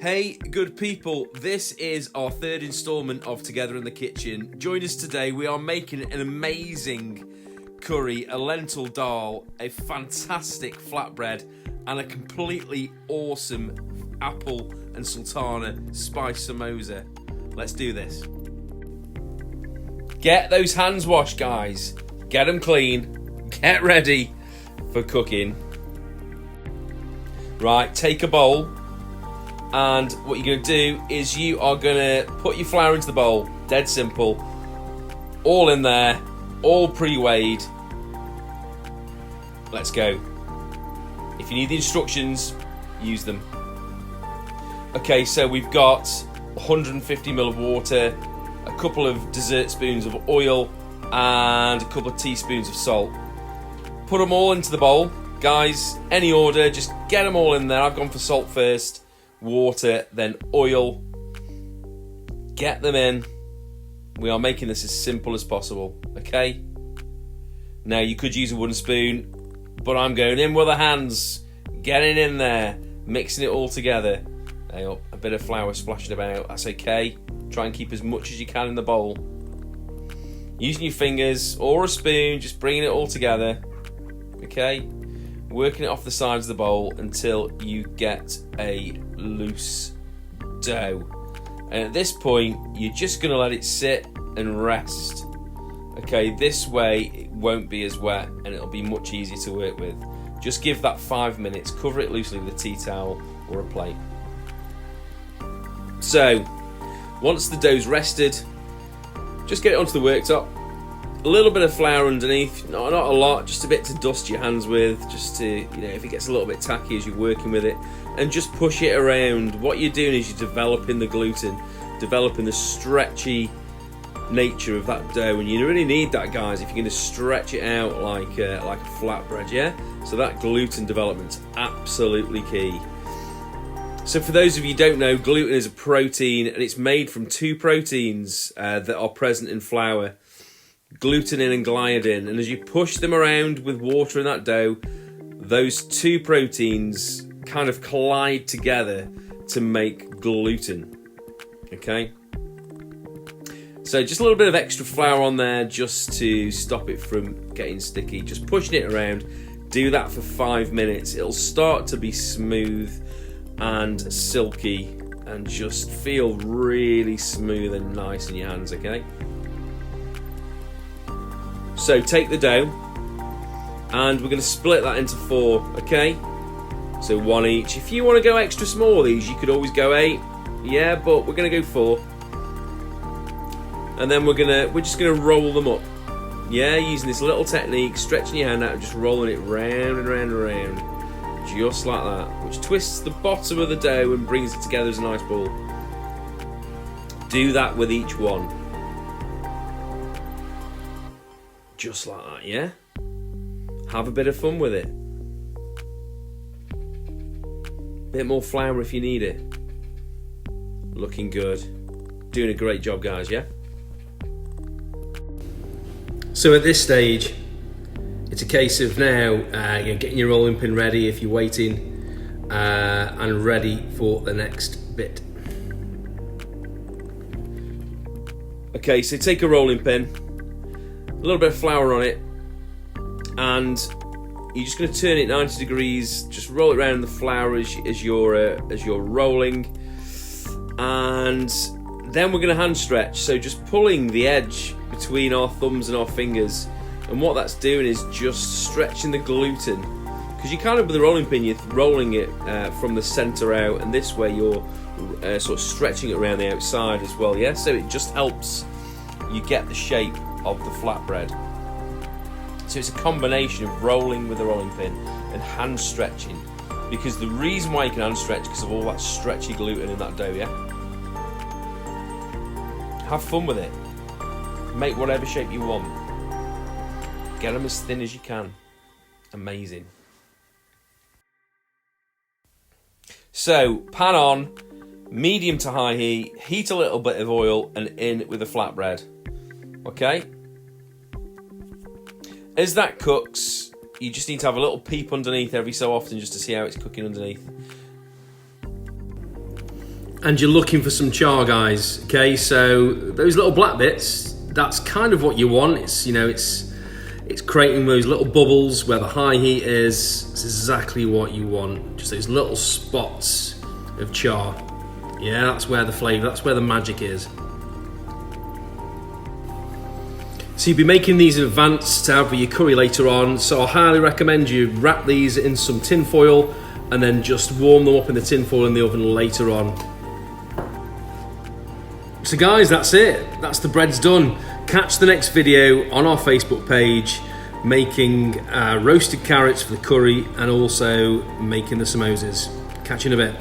Hey, good people, this is our third instalment of Together in the Kitchen. Join us today, we are making an amazing curry, a lentil dal, a fantastic flatbread, and a completely awesome apple and sultana spice samosa. Let's do this. Get those hands washed, guys. Get them clean. Get ready for cooking. Right, take a bowl. And what you're going to do is you are going to put your flour into the bowl. Dead simple. All in there. All pre-weighed. Let's go. If you need the instructions, use them. Okay, so we've got 150 ml of water, a couple of dessert spoons of oil, and a couple of teaspoons of salt. Put them all into the bowl. Guys, any order, just get them all in there. I've gone for salt first. Water, then oil. Get them in. We are making this as simple as possible, okay? Now you could use a wooden spoon, but I'm going in with the hands, getting in there, mixing it all together. A bit of flour splashing about, that's okay. Try and keep as much as you can in the bowl. Using your fingers or a spoon, just bringing it all together, okay? Working it off the sides of the bowl until you get a loose dough. And at this point, you're just going to let it sit and rest. Okay, this way it won't be as wet and it'll be much easier to work with. Just give that 5 minutes, cover it loosely with a tea towel or a plate. So, once the dough's rested, just get it onto the worktop. A little bit of flour underneath, not a lot, just a bit to dust your hands with, just to, if it gets a little bit tacky as you're working with it, and just push it around. What you're doing is you're developing the gluten, developing the stretchy nature of that dough, and you really need that, guys, if you're going to stretch it out like a flatbread, yeah? So that gluten development's absolutely key. So for those of you who don't know, gluten is a protein, and it's made from two proteins that are present in flour. Glutenin and gliadin, and as you push them around with water in that dough, those two proteins kind of collide together to make gluten. Okay, so just a little bit of extra flour on there just to stop it from getting sticky, just pushing it around. Do that for 5 minutes. It'll start to be smooth and silky and just feel really smooth and nice in your hands. Okay, so take the dough and we're going to split that into 4, okay? So 1 each. If you want to go extra small with these, you could always go 8. Yeah, but we're going to go 4. And then we're just going to roll them up. Yeah, using this little technique, stretching your hand out and just rolling it round and round and round. Just like that, which twists the bottom of the dough and brings it together as a nice ball. Do that with each one. Just like that, yeah? Have a bit of fun with it. Bit more flour if you need it. Looking good. Doing a great job, guys, yeah? So at this stage, it's a case of now getting your rolling pin ready if you're waiting, and ready for the next bit. Okay, so take a rolling pin, a little bit of flour on it, and you're just going to turn it 90 degrees. Just roll it around the flour as you're rolling, and then we're going to hand stretch. So just pulling the edge between our thumbs and our fingers, and what that's doing is just stretching the gluten, because you kind of, with the rolling pin, you're rolling it from the center out, and this way you're sort of stretching it around the outside as well. Yeah, so it just helps you get the shape of the flatbread. So it's a combination of rolling with the rolling pin and hand stretching, because the reason why you can hand stretch because of all that stretchy gluten in that dough, yeah? Have fun with it. Make whatever shape you want. Get them as thin as you can. Amazing. So, pan on, medium to high heat, heat a little bit of oil and in with the flatbread. Okay? As that cooks, you just need to have a little peep underneath every so often just to see how it's cooking underneath. and you're looking for some char, guys, okay, so those little black bits, that's kind of what you want. It's, you know, it's creating those little bubbles where the high heat is. It's exactly what you want, just those little spots of char. Yeah, that's where the flavour, that's where the magic is. So you'll be making these in advance to have with your curry later on, so I highly recommend you wrap these in some tin foil and then just warm them up in the tin foil in the oven later on. So guys, that's it. That's the breads done. Catch the next video on our Facebook page, making roasted carrots for the curry and also making the samosas. Catch you in a bit.